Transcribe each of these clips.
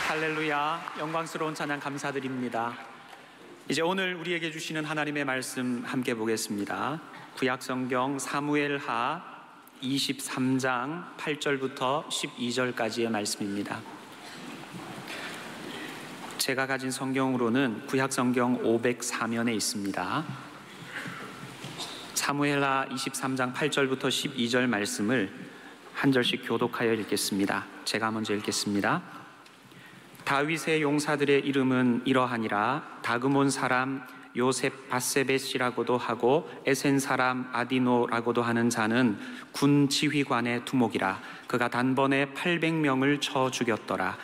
할렐루야, 영광스러운 찬양 감사드립니다. 이제 오늘 우리에게 주시는 하나님의 말씀 함께 보겠습니다. 구약성경 사무엘하 23장 8절부터 12절까지의 말씀입니다. 제가 가진 성경으로는 구약성경 504면에 있습니다. 사무엘하 23장 8절부터 12절 말씀을 한 절씩 교독하여 읽겠습니다. 제가 먼저 읽겠습니다. 다윗의 용사들의 이름은 이러하니라. 다그몬 사람 요셉 바세벳이라고도 하고 에센 사람 아디노라고도 하는 자는 군 지휘관의 두목이라. 그가 단번에 800명을 쳐 죽였더라.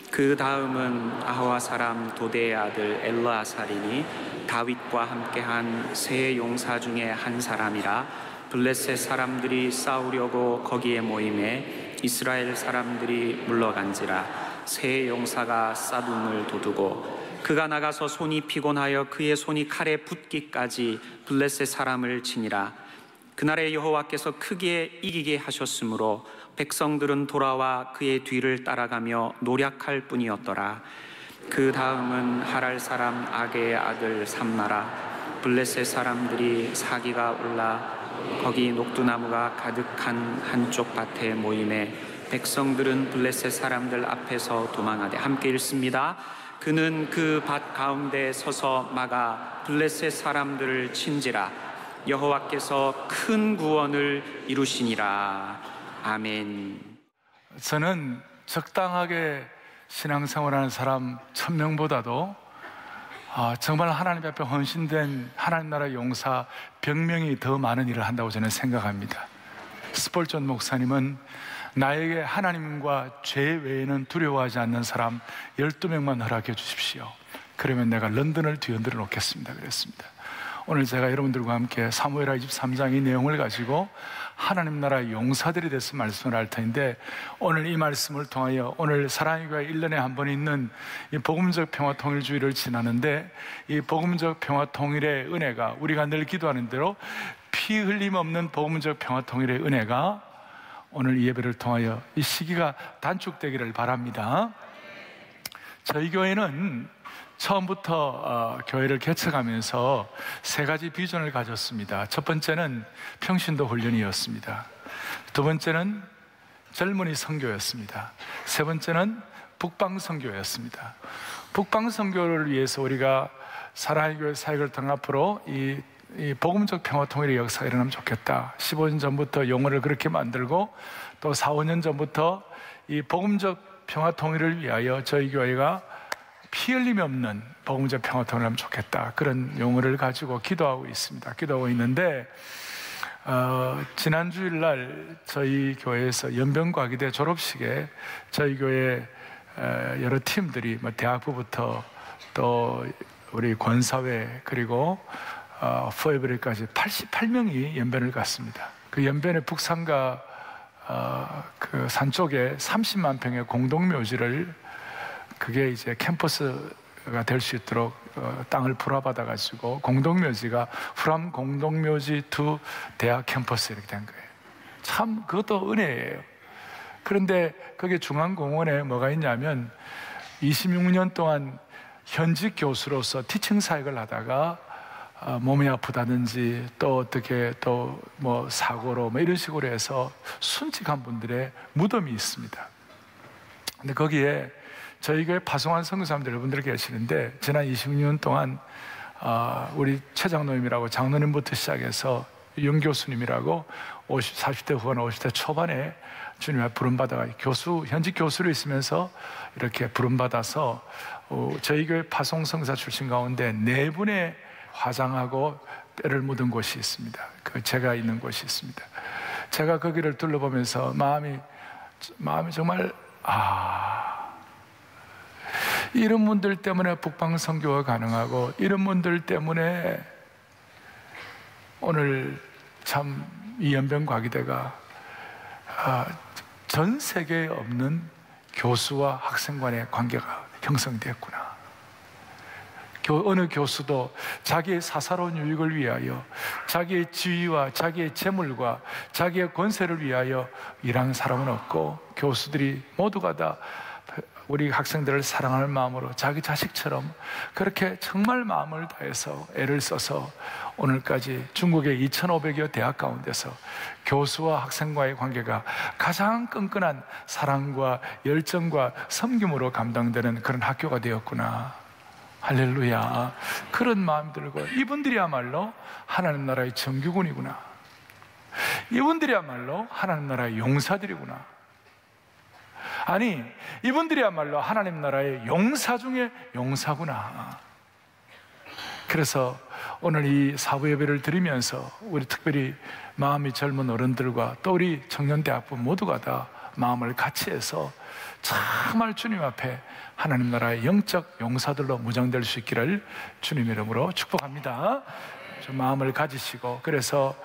그 다음은 아하와 사람 도대의 아들 엘르아살이니 다윗과 함께한 세 용사 중에 한 사람이라. 블레셋 사람들이 싸우려고 거기에 모임에 이스라엘 사람들이 물러간지라. 세 용사가 싸둠을 도두고 그가 나가서 손이 피곤하여 그의 손이 칼에 붙기까지 블레셋 사람을 치니라. 그날에 여호와께서 크게 이기게 하셨으므로 백성들은 돌아와 그의 뒤를 따라가며 노략할 뿐이었더라. 그 다음은 하랄 사람 아게의 아들 삼나라. 블레셋 사람들이 사기가 올라 거기 녹두나무가 가득한 한쪽 밭에 모임에 백성들은 블레셋 사람들 앞에서 도망하되, 함께 읽습니다. 그는 그 밭 가운데 서서 막아 블레셋 사람들을 친지라. 여호와께서 큰 구원을 이루시니라. 아멘. 저는 적당하게 신앙생활하는 사람 1000명보다도 정말 하나님 앞에 헌신된 하나님 나라 용사 100명이 더 많은 일을 한다고 저는 생각합니다. 스폴전 목사님은 나에게 하나님과 죄 외에는 두려워하지 않는 사람 12명만 허락해 주십시오. 그러면 내가 런던을 뒤흔들어 놓겠습니다. 그랬습니다. 오늘 제가 여러분들과 함께 사무엘하 23장 이 내용을 가지고 하나님 나라 용사들에 대해서 말씀을 할 텐데, 오늘 이 말씀을 통하여 오늘 사랑의 교회 1년에 한 번 있는 이 복음적 평화 통일주의를 지나는데, 이 복음적 평화 통일의 은혜가, 우리가 늘 기도하는 대로 피 흘림 없는 복음적 평화 통일의 은혜가 오늘 이 예배를 통하여 이 시기가 단축되기를 바랍니다. 저희 교회는 처음부터 교회를 개척하면서 세 가지 비전을 가졌습니다. 첫 번째는 평신도 훈련이었습니다. 두 번째는 젊은이 선교였습니다. 세 번째는 북방 선교였습니다. 북방 선교를 위해서 우리가 사랑의 교회 사역을 통해 앞으로 이 복음적 평화 통일의 역사가 일어나면 좋겠다. 15년 전부터 용어를 그렇게 만들고, 또 4, 5년 전부터 이 복음적 평화 통일을 위하여 저희 교회가 피 흘림이 없는 복음적 평화 통일을 하면 좋겠다. 그런 용어를 가지고 기도하고 있습니다. 기도하고 있는데, 지난 주일날 저희 교회에서 연변과기대 졸업식에 저희 교회 여러 팀들이 대학부부터 또 우리 권사회 그리고 포에브리까지 88명이 연변을 갔습니다. 그 연변의 북산과 그 산 쪽에 30만 평의 공동묘지를, 그게 이제 캠퍼스가 될 수 있도록 땅을 불화받아 가지고 공동묘지가 후람 공동묘지 두 대학 캠퍼스 이렇게 된 거예요. 참 그것도 은혜예요. 그런데 거기 중앙공원에 뭐가 있냐면 26년 동안 현직 교수로서 티칭 사역을 하다가 몸이 아프다든지 또 어떻게 또 뭐 사고로 뭐 이런 식으로 해서 순직한 분들의 무덤이 있습니다. 근데 거기에 저희 교회 파송한 선교사님들 여러분들 계시는데, 지난 26년 동안 우리 최 장로님이라고 장로님부터 시작해서 윤 교수님이라고 40대 후반 50대 초반에 주님 앞에 부름받아가 현직 교수로 있으면서 이렇게 부름받아서 저희 교회 파송 선교사 출신 가운데 4분의 화장하고 뼈를 묻은 곳이 있습니다. 제가 있는 곳이 있습니다. 제가 거기를 둘러보면서 마음이 정말 이런 분들 때문에 북방 선교가 가능하고, 이런 분들 때문에 오늘 참 이 연변과기대가 전 세계에 없는 교수와 학생 간의 관계가 형성됐구나. 어느 교수도 자기의 사사로운 유익을 위하여, 자기의 지위와 자기의 재물과 자기의 권세를 위하여 일하는 사람은 없고, 교수들이 모두가 다 우리 학생들을 사랑하는 마음으로 자기 자식처럼 그렇게 정말 마음을 다해서 애를 써서 오늘까지 중국의 2,500여 대학 가운데서 교수와 학생과의 관계가 가장 끈끈한 사랑과 열정과 섬김으로 감당되는 그런 학교가 되었구나. 할렐루야. 그런 마음이 들고, 이분들이야말로 하나님 나라의 정규군이구나. 이분들이야말로 하나님 나라의 용사들이구나. 아니, 이분들이야말로 하나님 나라의 용사 중에 용사구나. 그래서 오늘 이 사부 예배를 드리면서 우리 특별히 마음이 젊은 어른들과 또 우리 청년대학부 모두가 다 마음을 같이 해서 정말 주님 앞에 하나님 나라의 영적 용사들로 무장될 수 있기를 주님 이름으로 축복합니다. 좀 마음을 가지시고, 그래서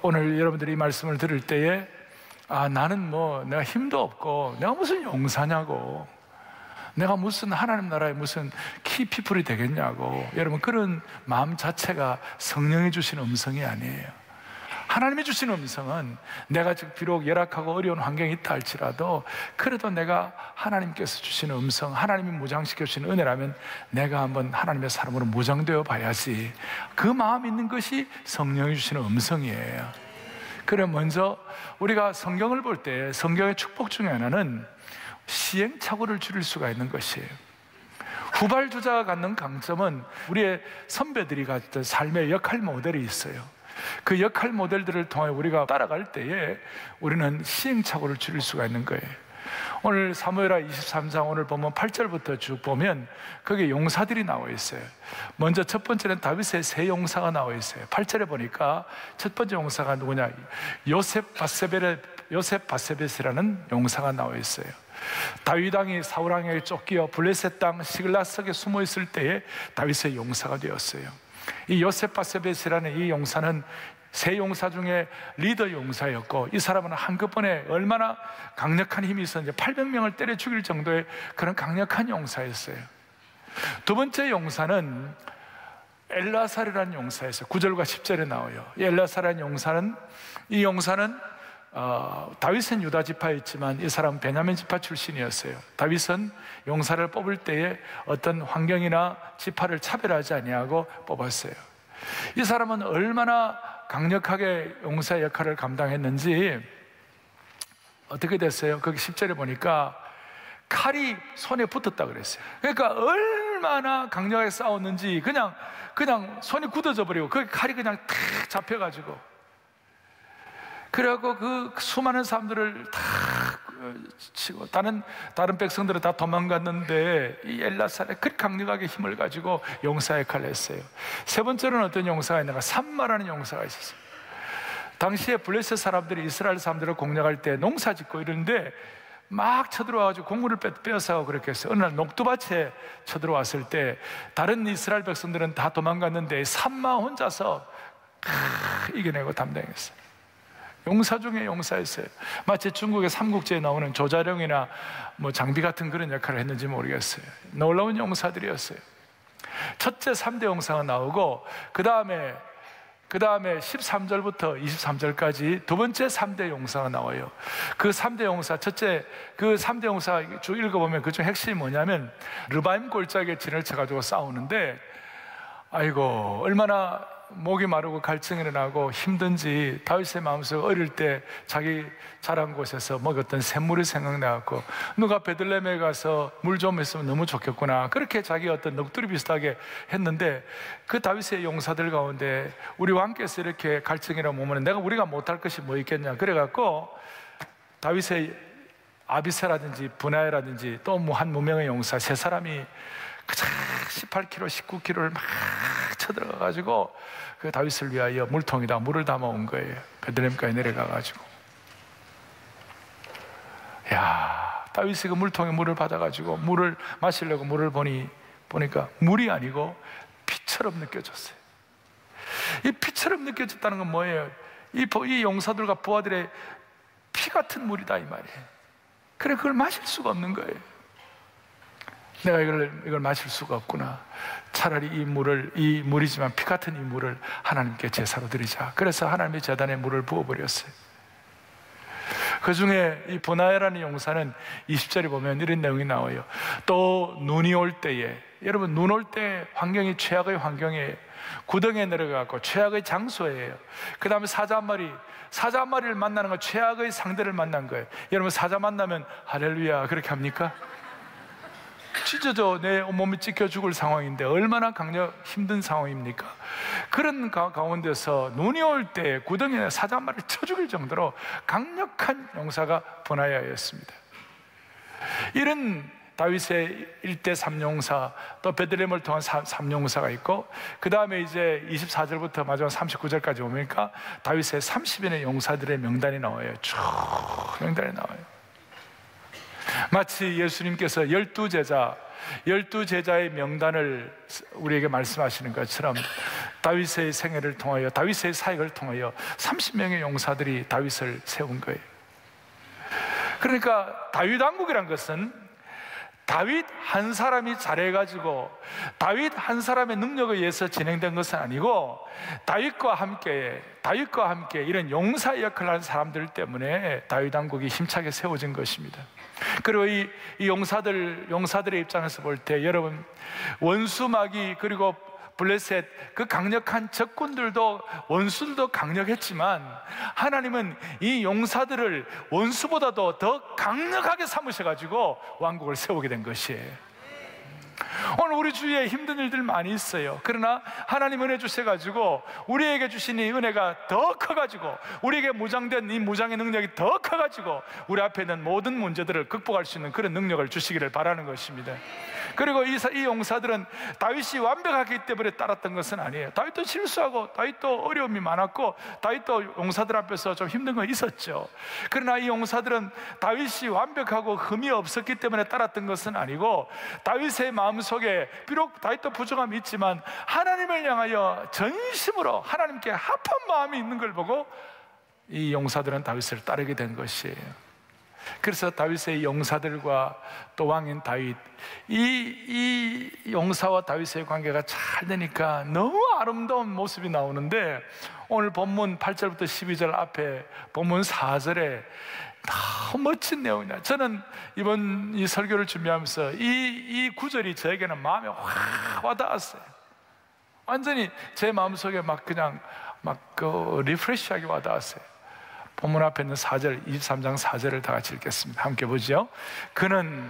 오늘 여러분들이 이 말씀을 들을 때에 나는 뭐 내가 힘도 없고 내가 무슨 용사냐고, 내가 무슨 하나님 나라의 무슨 키피플이 되겠냐고, 여러분 그런 마음 자체가 성령이 주시는 음성이 아니에요. 하나님이 주시는 음성은 내가 비록 열악하고 어려운 환경이 있다 할지라도 그래도 내가 하나님께서 주시는 음성, 하나님이 무장시켜 주시는 은혜라면 내가 한번 하나님의 사람으로 무장되어 봐야지, 그 마음 있는 것이 성령이 주시는 음성이에요. 그래, 먼저 우리가 성경을 볼 때 성경의 축복 중에 하나는 시행착오를 줄일 수가 있는 것이에요. 후발주자가 갖는 강점은 우리의 선배들이 가졌던 삶의 역할 모델이 있어요. 그 역할 모델들을 통해 우리가 따라갈 때에 우리는 시행착오를 줄일 수가 있는 거예요. 오늘 사무엘하 23장 오늘 보면 8절부터 쭉 보면 거기에 용사들이 나와 있어요. 먼저 첫 번째는 다윗의 세 용사가 나와 있어요. 8절에 보니까 첫 번째 용사가 누구냐, 요셉 바세벳이라는 용사가 나와 있어요. 다윗 왕이 사울 왕에게 쫓겨 블레셋 땅 시글라석에 숨어 있을 때에 다윗의 용사가 되었어요. 이 요셉 바세벳이라는 이 용사는 세 용사 중에 리더 용사였고, 이 사람은 한꺼번에 얼마나 강력한 힘이 있었는지 800명을 때려 죽일 정도의 그런 강력한 용사였어요. 두 번째 용사는 엘라살이라는 용사였어요. 9절과 10절에 나와요. 이 엘라살이라는 용사는, 이 용사는 다윗은 유다 지파였지만 이 사람은 베냐민 지파 출신이었어요. 다윗은 용사를 뽑을 때에 어떤 환경이나 지파를 차별하지 아니하고 뽑았어요. 이 사람은 얼마나 강력하게 용사의 역할을 감당했는지 어떻게 됐어요? 거기 10절에 보니까 칼이 손에 붙었다 그랬어요. 그러니까 얼마나 강력하게 싸웠는지 그냥 손이 굳어져 버리고 거기 칼이 그냥 탁 잡혀가지고, 그래갖고 그 수많은 사람들을 다 치고 다른 백성들은 다 도망갔는데 이 엘라살에 그렇게 강력하게 힘을 가지고 용사 역할을 했어요. 세 번째로는 어떤 용사가 있는가, 삼마라는 용사가 있었어요. 당시에 블레셋 사람들이 이스라엘 사람들을 공략할 때 농사 짓고 이러는데 막 쳐들어와가지고 곡물을 빼앗아가고 그렇게 했어요. 어느 날 녹두밭에 쳐들어왔을 때 다른 이스라엘 백성들은 다 도망갔는데 삼마 혼자서 이겨내고 담당했어요. 용사 중에 용사였어요. 마치 중국의 삼국지에 나오는 조자룡이나 뭐 장비 같은 그런 역할을 했는지 모르겠어요. 놀라운 용사들이었어요. 첫째 3대 용사가 나오고 그 다음에 13절부터 23절까지 두 번째 3대 용사가 나와요. 그 3대 용사, 첫째 그 3대 용사 쭉 읽어보면 그중 핵심이 뭐냐면 르바임 골짜기에 진을 쳐가지고 싸우는데, 아이고 얼마나 목이 마르고 갈증이 일어나고 힘든지 다윗의 마음속에 어릴 때 자기 자란 곳에서 먹었던 샘물이 생각나갖고 누가 베들레헴에 가서 물 좀 있으면 너무 좋겠구나, 그렇게 자기 어떤 넋두리 비슷하게 했는데, 그 다윗의 용사들 가운데 우리 왕께서 이렇게 갈증이라 몸은 우리가 못할 것이 뭐 있겠냐, 그래갖고 다윗의 아비새라든지 분하야라든지 또 뭐 한 무명의 용사 세 사람이 18km, 19km를 막 쳐들어가가지고 그 다윗을 위하여 물통에다 물을 담아온 거예요. 베들레헴까지 내려가가지고, 야, 다윗이 그 물통에 물을 받아가지고 물을 마시려고 물을 보니까 물이 아니고 피처럼 느껴졌어요. 이 피처럼 느껴졌다는 건 뭐예요? 이 용사들과 부하들의 피 같은 물이다 이 말이에요. 그래, 그걸 마실 수가 없는 거예요. 내가 이걸 마실 수가 없구나. 차라리 이 물이지만 피 같은 이 물을 하나님께 제사로 드리자. 그래서 하나님의 제단에 물을 부어버렸어요. 그 중에 이 보나야라는 용사는 20절에 보면 이런 내용이 나와요. 또 눈이 올 때에, 여러분 눈 올 때 환경이 최악의 환경이에요. 구덩이에 내려가고 최악의 장소예요. 그 다음에 사자 한 마리를 만나는 건 최악의 상대를 만난 거예요. 여러분 사자 만나면 할렐루야 그렇게 합니까? 찢어져 내 온몸이 찢겨 죽을 상황인데 얼마나 힘든 상황입니까? 그런 가운데서 눈이 올 때 구덩이에 사자 한 마리를 쳐 죽일 정도로 강력한 용사가 보나야였습니다. 이런 다윗의 1대 3용사, 또 베들레헴을 통한 3용사가 있고, 그 다음에 이제 24절부터 마지막 39절까지 오니까 다윗의 30인의 용사들의 명단이 나와요. 쭉 명단이 나와요. 마치 예수님께서 12제자의 명단을 우리에게 말씀하시는 것처럼 다윗의 생애를 통하여, 다윗의 사역을 통하여 30명의 용사들이 다윗을 세운 거예요. 그러니까 다윗 왕국이란 것은 다윗 한 사람이 잘해가지고 다윗 한 사람의 능력에 의해서 진행된 것은 아니고 다윗과 함께 이런 용사 역할을 하는 사람들 때문에 다윗 왕국이 힘차게 세워진 것입니다. 그리고 이 용사들의 입장에서 볼 때, 여러분 원수마귀 그리고 블레셋 그 강력한 적군들도, 원수들도 강력했지만 하나님은 이 용사들을 원수보다도 더 강력하게 삼으셔가지고 왕국을 세우게 된 것이에요. 오늘 우리 주위에 힘든 일들 많이 있어요. 그러나 하나님 은혜 주셔가지고 우리에게 주신 이 은혜가 더 커가지고, 우리에게 무장된 이 무장의 능력이 더 커가지고 우리 앞에 있는 모든 문제들을 극복할 수 있는 그런 능력을 주시기를 바라는 것입니다. 그리고 이 용사들은 다윗이 완벽하기 때문에 따랐던 것은 아니에요. 다윗도 실수하고 다윗도 어려움이 많았고 다윗도 용사들 앞에서 좀 힘든 건 있었죠. 그러나 이 용사들은 다윗이 완벽하고 흠이 없었기 때문에 따랐던 것은 아니고, 다윗의 마음속에 비록 다윗도 부족함이 있지만 하나님을 향하여 전심으로 하나님께 합한 마음이 있는 걸 보고 이 용사들은 다윗을 따르게 된 것이에요. 그래서 다윗의 용사들과 또 왕인 다윗, 이 용사와 다윗의 관계가 잘 되니까 너무 아름다운 모습이 나오는데, 오늘 본문 8절부터 12절 앞에 본문 4절에 너무 멋진 내용이냐. 저는 이번 이 설교를 준비하면서 이 구절이 저에게는 마음에 확 와닿았어요. 완전히 제 마음속에 리프레시하게 와닿았어요. 본문 앞에 있는 4절, 23장 4절을 다 같이 읽겠습니다. 함께 보죠. 그는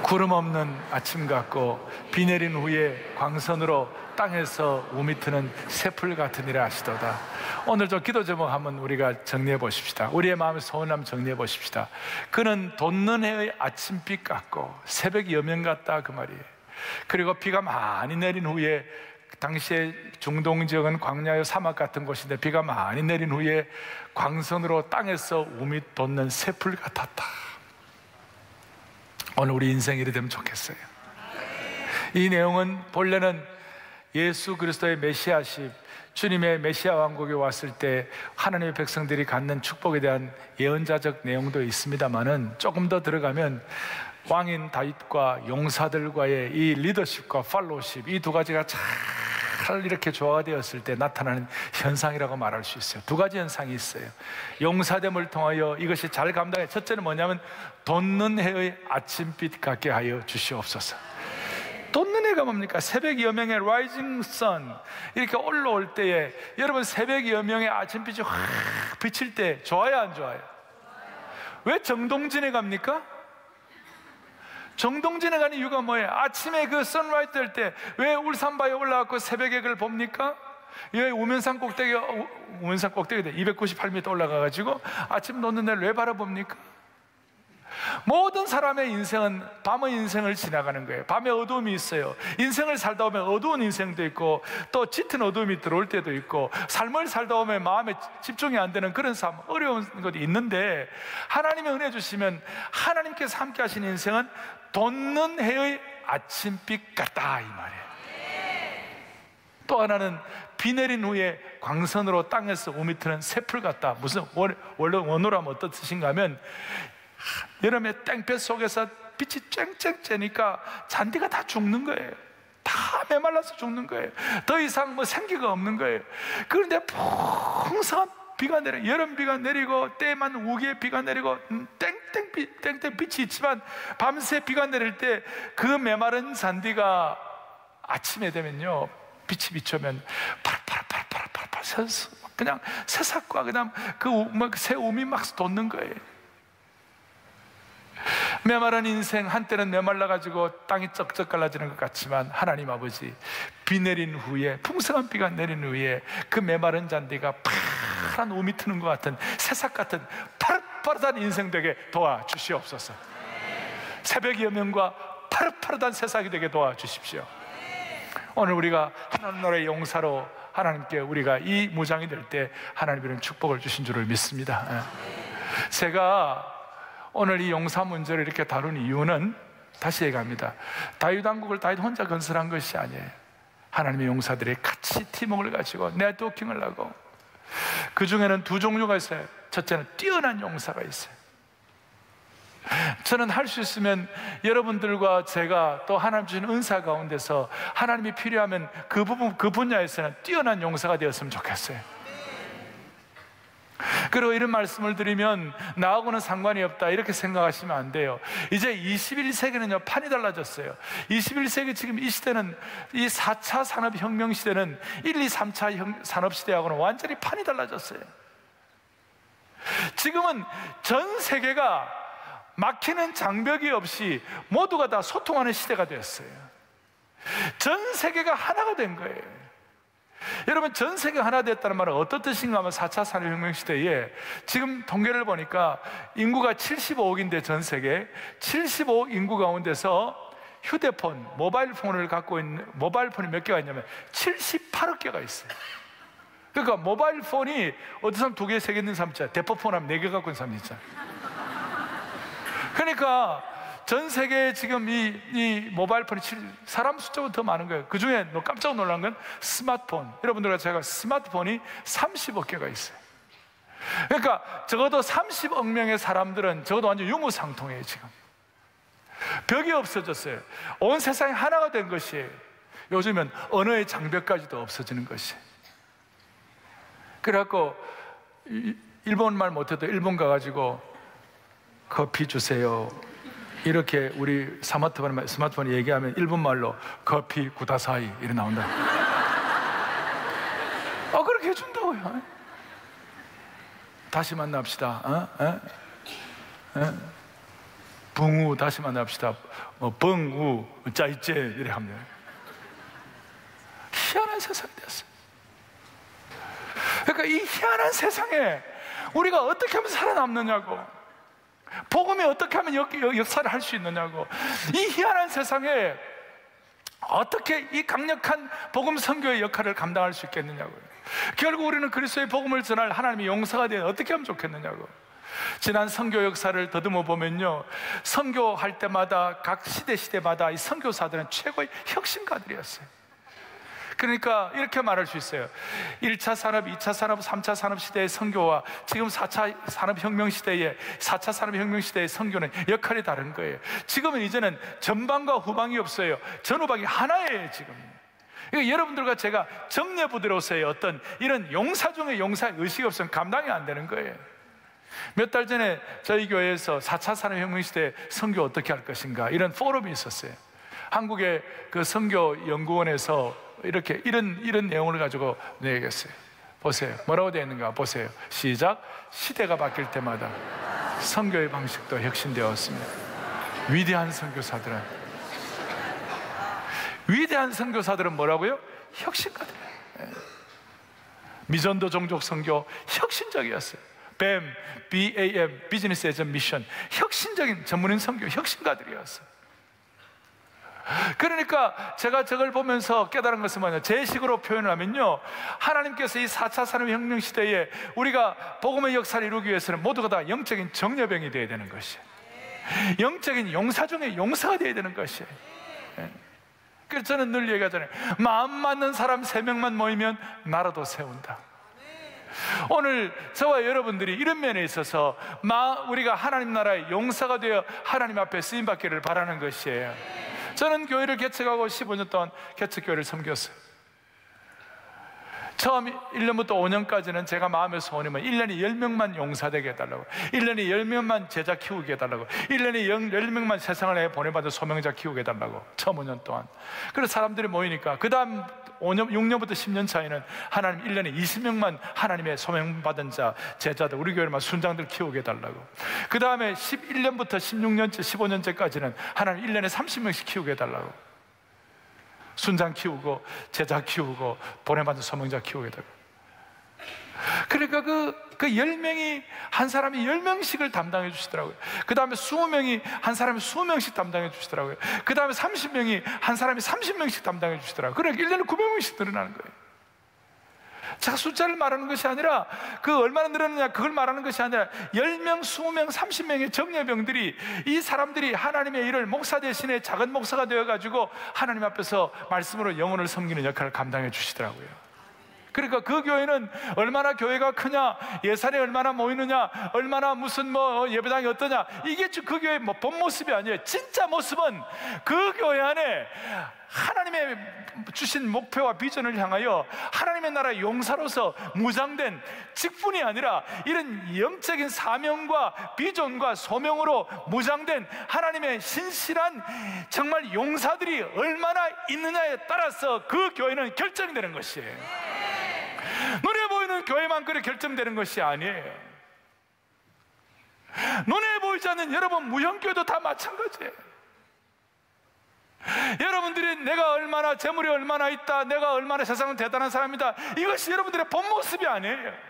구름 없는 아침 같고 비 내린 후에 광선으로 땅에서 우미트는 새풀 같으니라 하시도다. 오늘 좀 기도 제목 한번 우리가 정리해 보십시다. 우리의 마음의 소원 한번 정리해 보십시다. 그는 돋는 해의 아침빛 같고 새벽 여명 같다, 그 말이에요. 그리고 비가 많이 내린 후에, 당시에 중동 지역은 광야의 사막 같은 곳인데 비가 많이 내린 후에 광선으로 땅에서 우미 돋는 새풀 같았다. 오늘 우리 인생이 이리 되면 좋겠어요. 이 내용은 본래는 예수 그리스도의 메시아십, 주님의 메시아 왕국에 왔을 때 하나님의 백성들이 갖는 축복에 대한 예언자적 내용도 있습니다만은, 조금 더 들어가면 왕인 다윗과 용사들과의 이 리더십과 팔로우십, 이 두 가지가 잘 이렇게 조화가 되었을 때 나타나는 현상이라고 말할 수 있어요. 두 가지 현상이 있어요. 용사됨을 통하여 이것이 잘 감당해. 첫째는 뭐냐면 돋는 해의 아침빛 같게 하여 주시옵소서. 돋는 해가 뭡니까? 새벽 여명의 rising sun, 이렇게 올라올 때에, 여러분 새벽 여명의 아침빛이 확 비칠 때 좋아요, 안 좋아요? 왜 정동진에 갑니까? 정동진에 가는 이유가 뭐예요? 아침에 그 선라이즈 될 때 왜 울산바위에 올라가고 새벽에 그걸 봅니까? 여기 우면산 꼭대기 298m 올라가가지고 아침 놓는 데를 왜 바라봅니까? 모든 사람의 인생은 밤의 인생을 지나가는 거예요. 밤에 어두움이 있어요. 인생을 살다 보면 어두운 인생도 있고, 또 짙은 어두움이 들어올 때도 있고, 삶을 살다 보면 마음에 집중이 안 되는 그런 삶, 어려운 것도 있는데, 하나님의 은혜 주시면 하나님께서 함께 하신 인생은 돋는 해의 아침빛 같다, 이 말이에요. 또 하나는 비 내린 후에 광선으로 땅에서 우미트는 새풀 같다. 무슨 원래 원어로 하면 어떤 뜻인가 하면, 여름에 땡볕 속에서 빛이 쨍쨍 쬐니까 잔디가 다 죽는 거예요. 다 메말라서 죽는 거예요. 더 이상 뭐 생기가 없는 거예요. 그런데 풍성한 비가 내려, 여름 비가 내리고 때만 우기에 비가 내리고 땡땡 빛이 있지만 밤새 비가 내릴 때 그 메마른 잔디가 아침에 되면요, 빛이 비추면 파라파라파라파라파라 그냥 새싹과 그냥 새 움이 막 돋는 거예요. 메마른 인생, 한때는 메말라가지고 땅이 쩍쩍 갈라지는 것 같지만 하나님 아버지, 비 내린 후에, 풍성한 비가 내린 후에 그 메마른 잔디가 파란 움이 트는 것 같은, 새싹 같은 파릇파릇한 인생 되게 도와주시옵소서. 새벽의 여명과 파릇파릇한 새싹이 되게 도와주십시오. 오늘 우리가 하나님 나라의 용사로 하나님께 우리가 이 무장이 될 때 하나님 이런 축복을 주신 줄을 믿습니다. 제가 오늘 이 용사 문제를 이렇게 다룬 이유는, 다시 얘기합니다, 다윗 왕국을 다윗 혼자 건설한 것이 아니에요. 하나님의 용사들이 같이 팀워크를 가지고 네트워킹을 하고, 그 중에는 두 종류가 있어요. 첫째는 뛰어난 용사가 있어요. 저는 할 수 있으면 여러분들과 제가 또 하나님 주신 은사 가운데서 하나님이 필요하면 그 부분, 그 분야에서는 뛰어난 용사가 되었으면 좋겠어요. 그리고 이런 말씀을 드리면 나하고는 상관이 없다 이렇게 생각하시면 안 돼요. 이제 21세기는요 판이 달라졌어요. 21세기 지금 이 시대는, 이 4차 산업혁명 시대는 1, 2, 3차 산업시대하고는 완전히 판이 달라졌어요. 지금은 전 세계가 막히는 장벽이 없이 모두가 다 소통하는 시대가 되었어요. 전 세계가 하나가 된 거예요. 여러분, 전 세계가 하나 됐다는 말은 어떤 뜻인가 하면 4차 산업혁명 시대에 지금 통계를 보니까 인구가 75억인데 전 세계 75억 인구 가운데서 휴대폰, 모바일 폰을 갖고 있는, 모바일 폰이 몇 개가 있냐면 78억 개가 있어요. 그러니까 모바일 폰이 어떤 사람 2개, 3개 있는 사람 있잖아요. 대포폰 하면 4개 갖고 있는 사람 있잖아요. 그러니까 전 세계에 지금 이 모바일 폰이 사람 숫자보다 더 많은 거예요. 그 중에 깜짝 놀란 건 스마트폰. 여러분들과 제가 스마트폰이 30억 개가 있어요. 그러니까 적어도 30억 명의 사람들은 적어도 완전 유무상통해요. 지금 벽이 없어졌어요. 온 세상이 하나가 된 것이에요. 요즘은 언어의 장벽까지도 없어지는 것이에요. 그래갖고 일본말 못해도 일본 가가지고 커피 주세요 이렇게 우리 스마트폰에 얘기하면 일본말로 커피 구다사이 이렇게 나온다. 그렇게 해준다고요. 다시 만납시다. 붕우 다시 만납시다. 벙우 짜이째 이렇게 합니다. 희한한 세상이 됐어요. 그러니까 이 희한한 세상에 우리가 어떻게 하면 살아남느냐고, 복음이 어떻게 하면 역사를 할 수 있느냐고, 이 희한한 세상에 어떻게 이 강력한 복음 선교의 역할을 감당할 수 있겠느냐고요. 결국 우리는 그리스도의 복음을 전할 하나님의 용사가 되어 어떻게 하면 좋겠느냐고. 지난 선교 역사를 더듬어 보면요, 선교할 때마다 각 시대마다 이 선교사들은 최고의 혁신가들이었어요. 그러니까 이렇게 말할 수 있어요. 1차 산업, 2차 산업, 3차 산업 시대의 선교와 지금 4차 산업혁명 시대의 4차 산업혁명 시대의 선교는 역할이 다른 거예요. 지금은 이제는 전방과 후방이 없어요. 전후방이 하나예요. 지금. 그러니까 여러분들과 제가 정예부대로서의 어떤 이런 용사 중에 용사의 의식이 없으면 감당이 안 되는 거예요. 몇 달 전에 저희 교회에서 4차 산업혁명 시대에 선교 어떻게 할 것인가 이런 포럼이 있었어요. 한국의 그 선교연구원에서 이렇게 이런 내용을 가지고 내겠어요. 보세요. 뭐라고 되어 있는가 보세요. 시작. 시대가 바뀔 때마다 선교의 방식도 혁신되었습니다. 위대한 선교사들은 뭐라고요? 혁신가들이에요. 미전도 종족 선교 혁신적이었어요. BAM, 비즈니스 에즈 미션, 혁신적인 전문인 선교 혁신가들이었어요. 그러니까 제가 저걸 보면서 깨달은 것은 뭐냐, 제 식으로 표현을 하면요, 하나님께서 이 4차 산업혁명 시대에 우리가 복음의 역사를 이루기 위해서는 모두가 다 영적인 정예병이 되어야 되는 것이에요. 영적인 용사 중에 용사가 되어야 되는 것이에요. 그래서 저는 늘 얘기하잖아요. 마음 맞는 사람 3명만 모이면 나라도 세운다. 오늘 저와 여러분들이 이런 면에 있어서 우리가 하나님 나라의 용사가 되어 하나님 앞에 쓰임받기를 바라는 것이에요. 저는 교회를 개척하고 15년 동안 개척교회를 섬겼어요. 처음 1년부터 5년까지는 제가 마음의 소원이 1년에 10명만 용사되게 해달라고, 1년에 10명만 제자 키우게 해달라고, 1년에 10명만 세상을 보내받은 소명자 키우게 해달라고, 처음 5년 동안. 그래서 사람들이 모이니까 그 다음 6년부터 10년 차이는 하나님 1년에 20명만 하나님의 소명받은 자, 제자들, 우리 교회만 순장들 키우게 해달라고. 그 다음에 11년부터 16년째, 15년째까지는 하나님 1년에 30명씩 키우게 해달라고. 순장 키우고 제자 키우고 보내받은 소명자 키우게 해달라고. 그러니까 그 10명이 한 사람이 10명씩을 담당해 주시더라고요. 그 다음에 20명이 한 사람이 20명씩 담당해 주시더라고요. 그 다음에 30명이 한 사람이 30명씩 담당해 주시더라고요. 그러니까 1년에 900명씩 늘어나는 거예요. 제가 숫자를 말하는 것이 아니라 그 얼마나 늘었느냐 그걸 말하는 것이 아니라 10명, 20명, 30명의 정예병들이, 이 사람들이 하나님의 일을 목사 대신에 작은 목사가 되어가지고 하나님 앞에서 말씀으로 영혼을 섬기는 역할을 감당해 주시더라고요. 그러니까 그 교회는 얼마나 교회가 크냐, 예산이 얼마나 모이느냐, 얼마나 무슨 예배당이 어떠냐, 이게 그 교회의 본 모습이 아니에요. 진짜 모습은 그 교회 안에 하나님의 주신 목표와 비전을 향하여 하나님의 나라 용사로서 무장된 직분이 아니라 이런 영적인 사명과 비전과 소명으로 무장된 하나님의 신실한 정말 용사들이 얼마나 있느냐에 따라서 그 교회는 결정이 되는 것이에요. 눈에 보이는 교회만 그래 결정되는 것이 아니에요. 눈에 보이지 않는 여러분 무형교회도 다 마찬가지예요. 여러분들이 내가 얼마나 재물이 얼마나 있다, 내가 얼마나 세상은 대단한 사람이다, 이것이 여러분들의 본 모습이 아니에요.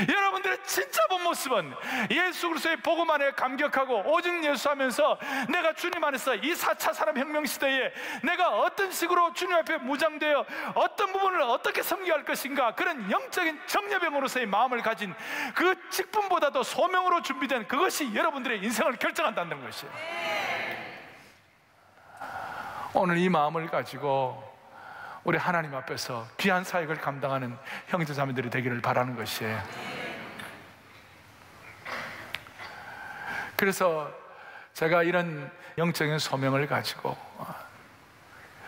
여러분들의 진짜 본 모습은 예수 그리스도의 복음 안에 감격하고 오직 예수하면서 내가 주님 안에서 이 4차 산업혁명 시대에 내가 어떤 식으로 주님 앞에 무장되어 어떤 부분을 어떻게 섬겨할 것인가, 그런 영적인 정예병으로서의 마음을 가진 그 직분보다도 소명으로 준비된 그것이 여러분들의 인생을 결정한다는 것이에요. 오늘 이 마음을 가지고 우리 하나님 앞에서 귀한 사역을 감당하는 형제자매들이 되기를 바라는 것이에요. 그래서 제가 이런 영적인 소명을 가지고,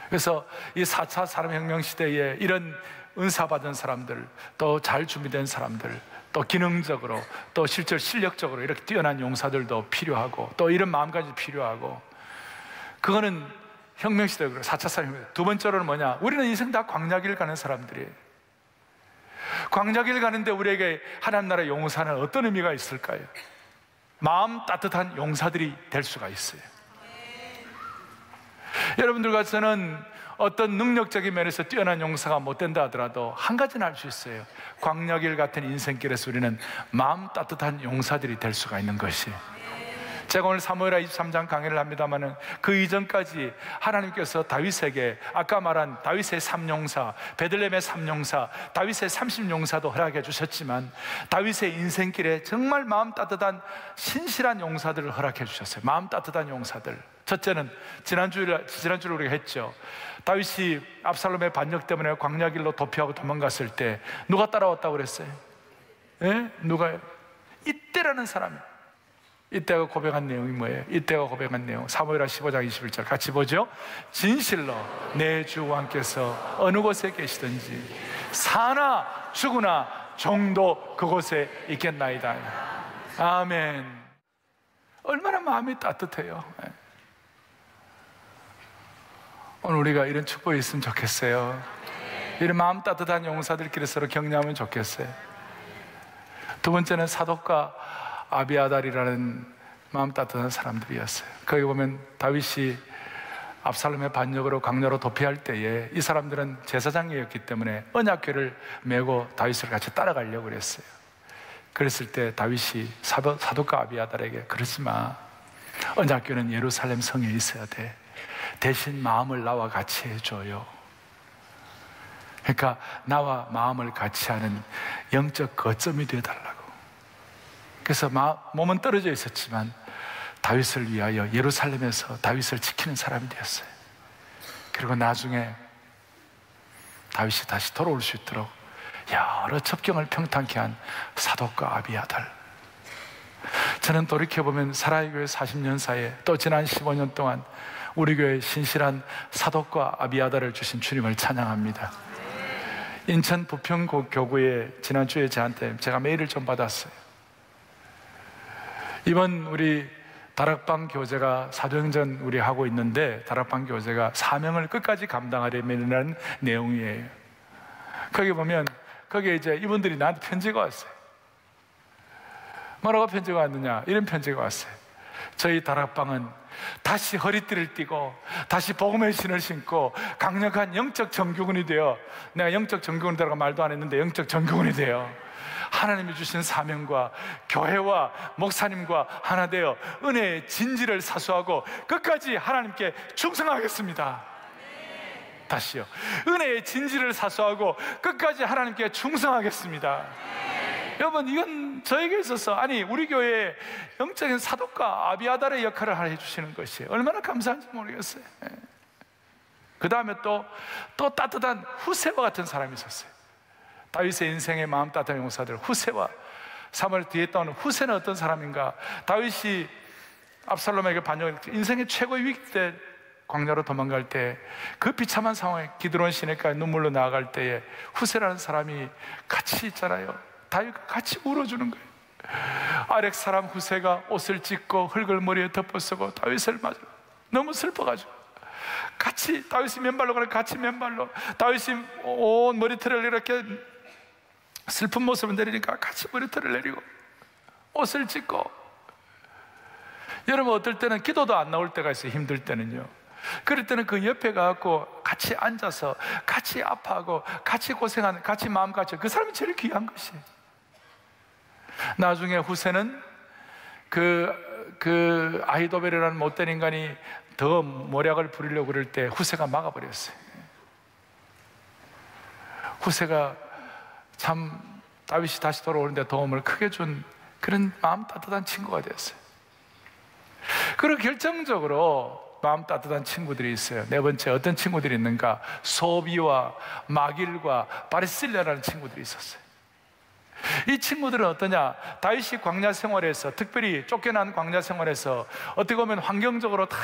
그래서 이 4차 산업혁명 시대에 이런 은사 받은 사람들, 또 잘 준비된 사람들, 또 기능적으로, 또 실제 실력적으로 이렇게 뛰어난 용사들도 필요하고, 또 이런 마음까지 필요하고, 그거는 혁명시대, 4차 산업혁명. 두 번째로는 뭐냐? 우리는 인생 다 광야길 가는 사람들이에요. 광야길 가는데 우리에게 하나님 나라의 용사는 어떤 의미가 있을까요? 마음 따뜻한 용사들이 될 수가 있어요. 여러분들 같이는 어떤 능력적인 면에서 뛰어난 용사가 못 된다 하더라도 한 가지는 알 수 있어요. 광야길 같은 인생길에서 우리는 마음 따뜻한 용사들이 될 수가 있는 것이에요. 제가 오늘 사무엘하 23장 강의를 합니다마는 그 이전까지 하나님께서 다윗에게 아까 말한 다윗의 3용사, 베들레헴의 3용사, 다윗의 30용사도 허락해 주셨지만 다윗의 인생길에 정말 마음 따뜻한 신실한 용사들을 허락해 주셨어요. 마음 따뜻한 용사들. 첫째는 지난주에 우리가 했죠. 다윗이 압살롬의 반역 때문에 광야길로 도피하고 도망갔을 때 누가 따라왔다고 그랬어요? 예? 누가요? 이때라는 사람이. 이때가 고백한 내용이 뭐예요? 이때가 고백한 내용 사무엘하 15장 21절 같이 보죠. 진실로 내 주 왕께서 어느 곳에 계시든지 사나 죽으나 종도 그곳에 있겠나이다. 아멘. 얼마나 마음이 따뜻해요. 오늘 우리가 이런 축복이 있으면 좋겠어요. 이런 마음 따뜻한 용사들끼리 서로 격려하면 좋겠어요. 두 번째는 사독과 아비아달이라는 마음 따뜻한 사람들이었어요. 거기 보면 다윗이 압살롬의 반역으로 광야로 도피할 때에 이 사람들은 제사장이었기 때문에 언약궤를 메고 다윗을 같이 따라가려고 그랬어요. 그랬을 때 다윗이 사독과 아비아달에게 그러지 마. 언약궤는 예루살렘 성에 있어야 돼. 대신 마음을 나와 같이 해줘요. 그러니까 나와 마음을 같이 하는 영적 거점이 되어달라고. 그래서 몸은 떨어져 있었지만 다윗을 위하여 예루살렘에서 다윗을 지키는 사람이 되었어요. 그리고 나중에 다윗이 다시 돌아올 수 있도록 여러 첩경을 평탄케 한 사독과 아비아달. 저는 돌이켜보면 사라의 교회 40년 사이에 또 지난 15년 동안 우리 교회에 신실한 사독과 아비아달을 주신 주님을 찬양합니다. 인천 부평교구에 지난주에 저한테 제가 메일을 좀 받았어요. 이번 우리 다락방 교제가 사도행전 우리 하고 있는데, 다락방 교제가 사명을 끝까지 감당하려면 내용이에요. 거기 보면 거기에 이제 이분들이 나한테 편지가 왔어요. 뭐라고 편지가 왔느냐? 이런 편지가 왔어요. 저희 다락방은 다시 허리띠를 띠고 다시 복음의 신을 신고 강력한 영적 정교군이 되어, 내가 영적 정교군이라고 말도 안 했는데 영적 정교군이 되어 하나님이 주신 사명과 교회와 목사님과 하나 되어 은혜의 진지를 사수하고 끝까지 하나님께 충성하겠습니다. 다시요. 은혜의 진지를 사수하고 끝까지 하나님께 충성하겠습니다. 여러분, 이건 저에게 있어서, 아니 우리 교회에 영적인 사독과 아비아달의 역할을 해주시는 것이 얼마나 감사한지 모르겠어요. 그 다음에 또 따뜻한 후세와 같은 사람이 있었어요. 다윗의 인생의 마음 따뜻한 용사들 후세와, 3월 뒤에 떠오는 후세는 어떤 사람인가? 다윗이 압살롬에게 반역을, 인생의 최고의 위기 때 광야로 도망갈 때, 그 비참한 상황에 기드론 시내까지 눈물로 나아갈 때에 후세라는 사람이 같이 있잖아요. 다윗과 같이 울어주는 거예요. 아렉 사람 후세가 옷을 찢고 흙을 머리에 덮어쓰고 다윗을 맞아 너무 슬퍼가지고 같이, 다윗이 맨발로 가는 같이 맨발로, 다윗이 온 머리털을 이렇게 슬픈 모습을 내리니까 같이 머리털을 내리고 옷을 찢고. 여러분, 어떨 때는 기도도 안 나올 때가 있어요. 힘들 때는요. 그럴 때는 그 옆에 가서 같이 앉아서 같이 아파하고 같이 고생하는, 같이 마음 같이, 그 사람이 제일 귀한 것이에요. 나중에 후세는 그 아히도벨이라는 못된 인간이 더 모략을 부리려고 그럴 때 후세가 막아버렸어요. 후세가 참 다윗이 다시 돌아오는데 도움을 크게 준 그런 마음 따뜻한 친구가 되었어요. 그리고 결정적으로 마음 따뜻한 친구들이 있어요. 네 번째, 어떤 친구들이 있는가? 소비와 마길과 바리실레라는 친구들이 있었어요. 이 친구들은 어떠냐? 다윗이 광야 생활에서, 특별히 쫓겨난 광야 생활에서 어떻게 보면 환경적으로 다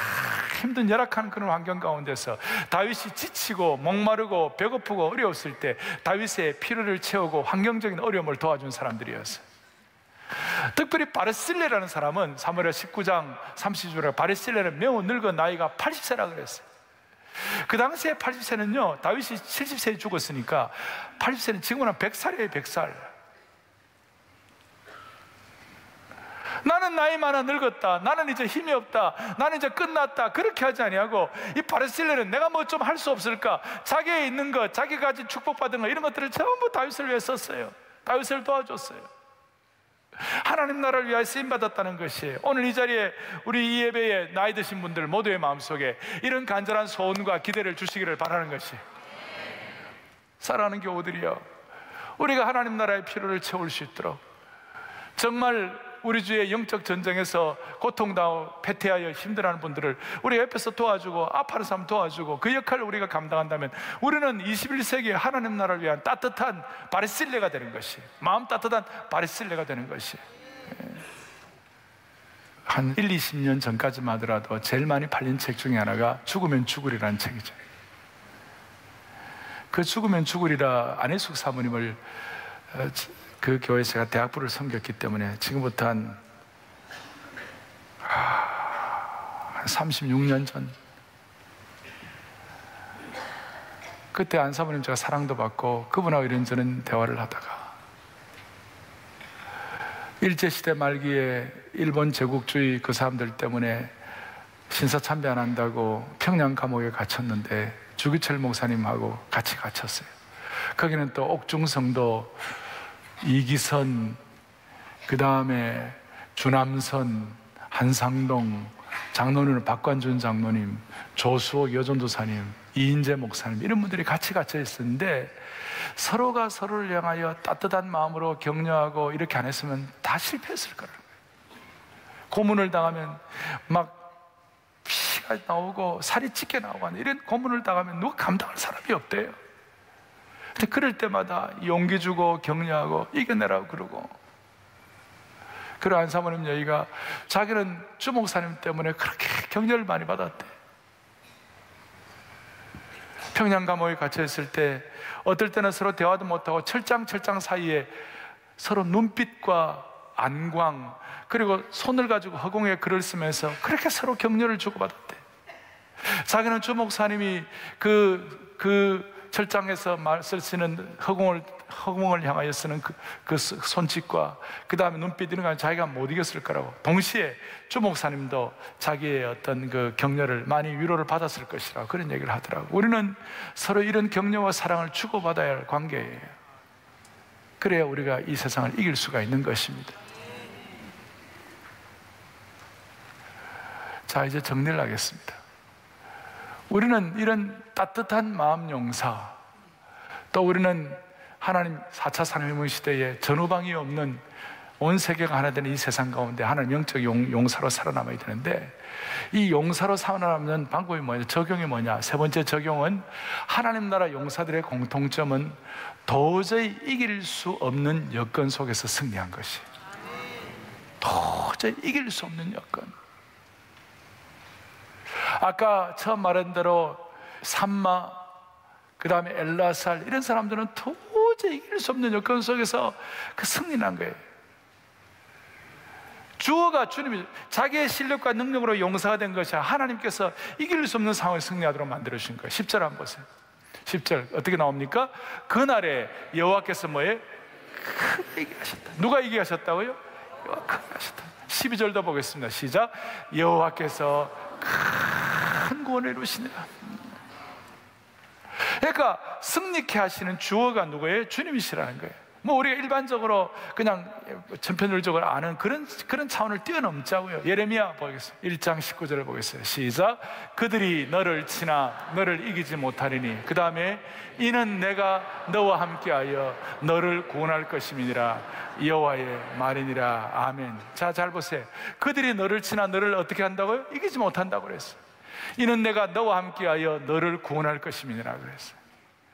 힘든 열악한 그런 환경 가운데서 다윗이 지치고 목마르고 배고프고 어려웠을 때 다윗의 필요를 채우고 환경적인 어려움을 도와준 사람들이었어요. 특별히 바르실레라는 사람은 사무엘 19장 30절에 바르실레는 매우 늙은 나이가 80세라 그랬어요. 그 당시에 80세는요, 다윗이 70세에 죽었으니까 80세는 지금은 100살이에요. 100살. 나는 나이 많아 늙었다, 나는 이제 힘이 없다, 나는 이제 끝났다, 그렇게 하지 아니하고 이 바르실레는 내가 뭐 좀 할 수 없을까? 자기에 있는 것, 자기가 가진 축복받은 것, 이런 것들을 전부 다윗을 위해 썼어요. 다윗을 도와줬어요. 하나님 나라를 위하여 쓰임받았다는 것이에요. 오늘 이 자리에 우리 이 예배에 나이 드신 분들 모두의 마음속에 이런 간절한 소원과 기대를 주시기를 바라는 것이에요. 사랑하는 교우들이여, 우리가 하나님 나라의 필요를 채울 수 있도록 정말 우리 주의 영적 전쟁에서 고통당하고 패퇴하여 힘들어하는 분들을 우리가 옆에서 도와주고 아파하는 사람 도와주고 그 역할을 우리가 감당한다면 우리는 21세기의 하나님 나라를 위한 따뜻한 바리실레가 되는 것이, 마음 따뜻한 바리실레가 되는 것이. 한 1, 20년 전까지만 하더라도 제일 많이 팔린 책 중에 하나가 죽으면 죽으리라는 책이죠. 그 죽으면 죽으리라 안혜숙 사모님을 그 교회에서 제가 대학부를 섬겼기 때문에 지금부터 한 36년 전, 그때 안 사모님 제가 사랑도 받고 그분하고 이런저런 대화를 하다가 일제시대 말기에 일본 제국주의 그 사람들 때문에 신사참배 안 한다고 평양 감옥에 갇혔는데 주기철 목사님하고 같이 갇혔어요. 거기는 또 옥중성도, 이기선, 그 다음에 주남선, 한상동, 장로는 박관준 장로님, 조수옥 여전도사님, 이인재 목사님, 이런 분들이 같이 갇혀 있었는데 서로가 서로를 향하여 따뜻한 마음으로 격려하고 이렇게 안 했으면 다 실패했을 거라는 거예요. 고문을 당하면 막 피가 나오고 살이 찢겨 나오고 이런 고문을 당하면 누가 감당할 사람이 없대요. 근데 그럴 때마다 용기 주고 격려하고 이겨내라고 그러고. 그리고 안 사모님 여기가 자기는 주 목사님 때문에 그렇게 격려를 많이 받았대. 평양 감옥에 갇혀 있을 때 어떨 때는 서로 대화도 못하고 철장 사이에 서로 눈빛과 안광, 그리고 손을 가지고 허공에 글을 쓰면서 그렇게 서로 격려를 주고받았대. 자기는 주 목사님이 그 철장에서 쓰는 허공을 향하여 쓰는 그 손짓과 그 다음에 눈빛 이런 건 자기가 못 이겼을 거라고. 동시에 주 목사님도 자기의 어떤 그 격려를 많이 위로를 받았을 것이라고 그런 얘기를 하더라고. 우리는 서로 이런 격려와 사랑을 주고받아야 할 관계예요. 그래야 우리가 이 세상을 이길 수가 있는 것입니다. 자, 이제 정리를 하겠습니다. 우리는 이런 따뜻한 마음 용사, 또 우리는 하나님 4차 산업혁명 시대에 전후방이 없는 온 세계가 하나 되는 이 세상 가운데 하나님 영적 용사로 살아남아야 되는데, 이 용사로 살아남는 방법이 뭐냐? 적용이 뭐냐? 세 번째 적용은, 하나님 나라 용사들의 공통점은 도저히 이길 수 없는 여건 속에서 승리한 것이. 도저히 이길 수 없는 여건. 아까 처음 말한 대로 삼마, 그 다음에 엘라살, 이런 사람들은 도저히 이길 수 없는 여건 속에서 그 승리한 거예요. 주어가 주님이 자기의 실력과 능력으로 용사가 된 것이 하나님께서 이길 수 없는 상황을 승리하도록 만들어주신 거예요. 10절 한번 보세요. 10절 어떻게 나옵니까? 그날에 여호와께서 뭐예요? 크게 얘기하셨다. 누가 이기게 하셨다고요? 여호와 크게 하셨다. 12절도 보겠습니다. 시작. 여호와께서 큰 구원을 이루시니라. 그러니까 승리케 하시는 주어가 누구예요? 주님이시라는 거예요. 뭐 우리가 일반적으로 그냥 전편율적으로 아는 그런 차원을 뛰어넘자고요. 예레미야 보겠습니다. 1장 19절을 보겠어요. 시작. 그들이 너를 치나 너를 이기지 못하리니 그 다음에 이는 내가 너와 함께하여 너를 구원할 것임이니라 여호와의 말이니라. 아멘. 자, 잘 보세요. 그들이 너를 치나 너를 어떻게 한다고요? 이기지 못한다고 그랬어요. 이는 내가 너와 함께하여 너를 구원할 것임이니라 그랬어요.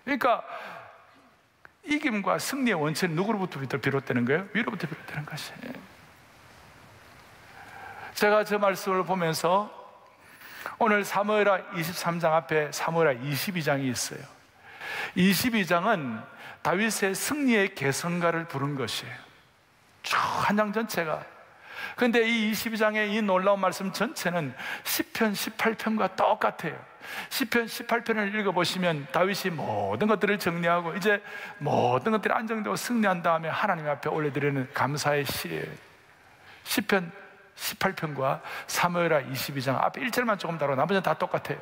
그러니까 이김과 승리의 원천은 누구로부터 비롯되는 거예요? 위로부터 비롯되는 것이에요. 제가 저 말씀을 보면서 오늘 사무엘하 23장 앞에 사무엘하 22장이 있어요. 22장은 다윗의 승리의 개성가를 부른 것이에요. 쭉 한 장 전체가. 그런데 이 22장의 이 놀라운 말씀 전체는 시편 18편과 똑같아요. 시편 18편을 읽어보시면 다윗이 모든 것들을 정리하고 이제 모든 것들이 안정되고 승리한 다음에 하나님 앞에 올려드리는 감사의 시예요. 시편 18편과 사무엘하 22장 앞에 1절만 조금 다르고 나머지는 다 똑같아요.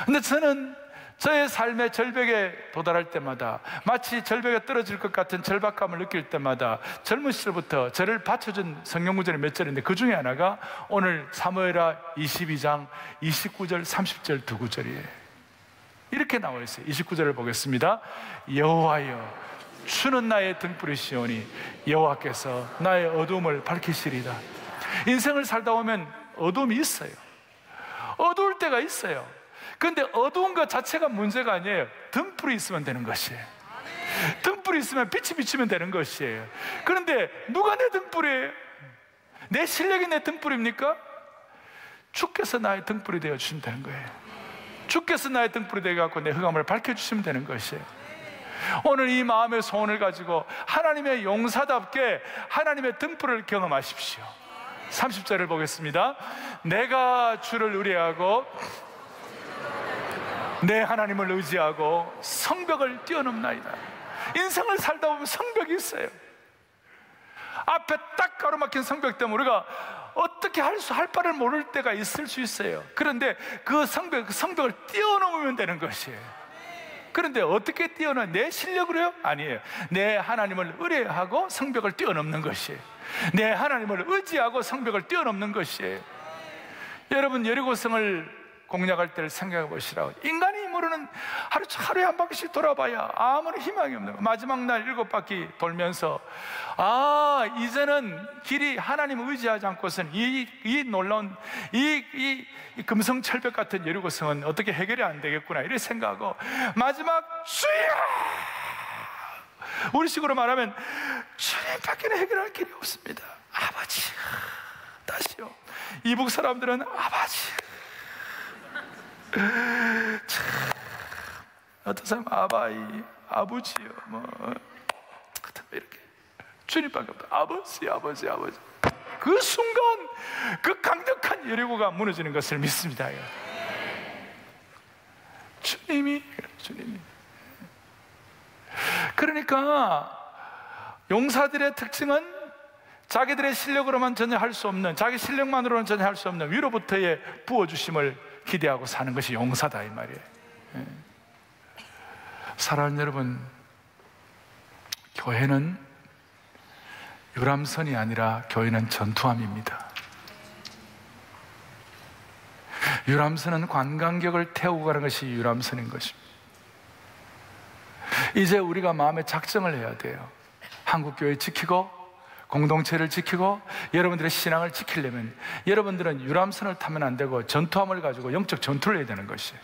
근데 저는 저의 삶의 절벽에 도달할 때마다, 마치 절벽에 떨어질 것 같은 절박감을 느낄 때마다 젊은 시절부터 저를 받쳐준 성경 구절이 몇 절인데 그 중에 하나가 오늘 사무엘하 22장 29절 30절 두 구절이에요. 이렇게 나와 있어요. 29절을 보겠습니다. 여호와여 주는 나의 등불이시오니 여호와께서 나의 어두움을 밝히시리다. 인생을 살다 보면 어두움이 있어요. 어두울 때가 있어요. 그런데 어두운 것 자체가 문제가 아니에요. 등불이 있으면 되는 것이에요. 등불이 있으면 빛이 비치면 되는 것이에요. 그런데 누가 내 등불이에요? 내 실력이 내 등불입니까? 주께서 나의 등불이 되어 주시면 되는 거예요. 주께서 나의 등불이 되어갖고 내 흑암을 밝혀주시면 되는 것이에요. 오늘 이 마음의 소원을 가지고 하나님의 용사답게 하나님의 등불을 경험하십시오. 30절을 보겠습니다. 내가 주를 의뢰하고 내 하나님을 의지하고 성벽을 뛰어넘나이다. 인생을 살다 보면 성벽이 있어요. 앞에 딱 가로막힌 성벽 때문에 우리가 어떻게 할 바를 모를 때가 있을 수 있어요. 그런데 그 성벽을 뛰어넘으면 되는 것이에요. 그런데 어떻게 뛰어넘어요? 내 실력으로요? 아니에요. 내 하나님을 의뢰하고 성벽을 뛰어넘는 것이에요. 내 하나님을 의지하고 성벽을 뛰어넘는 것이에요. 여러분, 여리고성을 공략할 때를 생각해 보시라고. 인간의 힘으로는 하루에 한 바퀴씩 돌아봐야 아무런 희망이 없는 거예요. 마지막 날 7바퀴 돌면서 이제는 길이 하나님을 의지하지 않고서는 이 놀라운 이 금성철벽 같은 여리고성은 어떻게 해결이 안 되겠구나 이렇게 생각하고 마지막 주여, 우리식으로 말하면 주님밖에는 해결할 길이 없습니다. 아버지, 다시요. 이북 사람들은 아버지 어떤 사람 아바이, 아버지요, 뭐 이렇게 주님밖에 없다. 아버지, 아버지, 아버지. 그 순간 그 강력한 여리고가 무너지는 것을 믿습니다. 주님이. 그러니까 용사들의 특징은 자기들의 실력으로만 전혀 할 수 없는, 자기 실력만으로는 전혀 할 수 없는 위로부터의 부어주심을 기대하고 사는 것이 용사다, 이 말이에요. 사랑하는 여러분, 교회는 유람선이 아니라 교회는 전투함입니다. 유람선은 관광객을 태우고 가는 것이 유람선인 것입니다. 이제 우리가 마음에 작정을 해야 돼요. 한국교회 지키고 공동체를 지키고 여러분들의 신앙을 지키려면 여러분들은 유람선을 타면 안 되고 전투함을 가지고 영적 전투를 해야 되는 것이에요.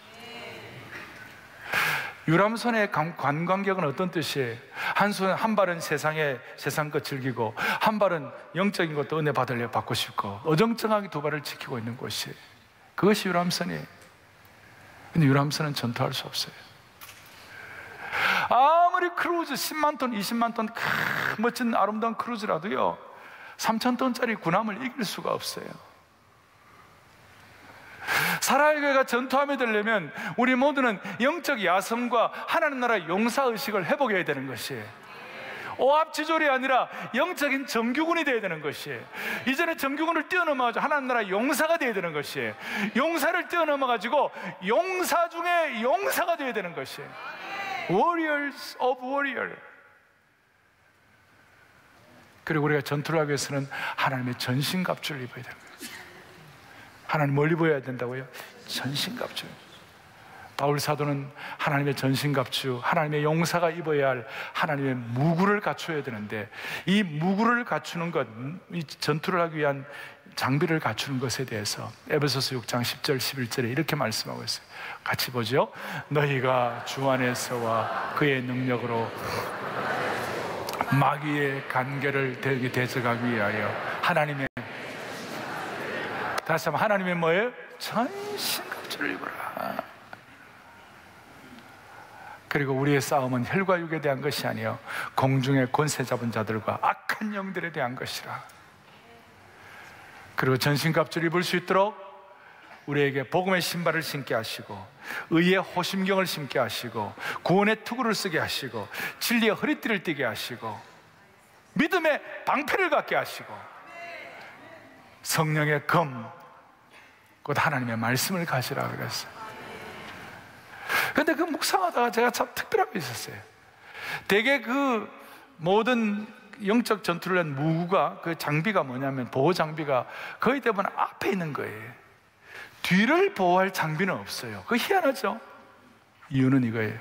유람선의 관광객은 어떤 뜻이에요? 한 발은 세상 것 즐기고 한 발은 영적인 것도 은혜 받고 싶고 어정쩡하게 두 발을 지키고 있는 곳이에요. 그것이 유람선이에요. 근데 유람선은 전투할 수 없어요. 아무리 크루즈 10만 톤, 20만 톤 멋진 아름다운 크루즈라도요 3,000톤짜리 군함을 이길 수가 없어요. 사랑의 교회가 전투함이 되려면 우리 모두는 영적 야성과 하나님 나라의 용사의식을 회복해야 되는 것이에요. 오합지졸이 아니라 영적인 정규군이 되어야 되는 것이에요. 이전에 정규군을 뛰어넘어가지고 하나님 나라의 용사가 되어야 되는 것이에요. 용사를 뛰어넘어가지고 용사 중에 용사가 되어야 되는 것이에요. Warriors of warrior. 그리고 우리가 전투를 하기 위해서는 하나님의 전신갑주를 입어야 되는 거예요. 하나님 뭘 입어야 된다고요? 전신갑주. 바울 사도는 하나님의 전신갑주, 하나님의 용사가 입어야 할 하나님의 무구를 갖춰야 되는데 이 무구를 갖추는 것, 이 전투를 하기 위한 장비를 갖추는 것에 대해서 에베소서 6장 10절 11절에 이렇게 말씀하고 있어요. 같이 보죠. 너희가 주 안에서와 그의 능력으로 마귀의 간계를 대적하기 위하여 하나님의, 다시 한번, 하나님의 뭐예요? 전신갑주를 입어라. 그리고 우리의 싸움은 혈과 육에 대한 것이 아니요 공중의 권세 잡은 자들과 악한 영들에 대한 것이라. 그리고 전신갑주를 입을 수 있도록 우리에게 복음의 신발을 신게 하시고 의의 호심경을 신게 하시고 구원의 투구를 쓰게 하시고 진리의 허리띠를 띠게 하시고 믿음의 방패를 갖게 하시고 성령의 검, 곧 하나님의 말씀을 가지라 그랬어요. 그런데 그 묵상하다가 제가 참 특별한 게 있었어요. 대개 그 모든 영적 전투를 한 무구가, 그 장비가 뭐냐면, 보호 장비가 거의 대부분 앞에 있는 거예요. 뒤를 보호할 장비는 없어요. 그거 희한하죠? 이유는 이거예요.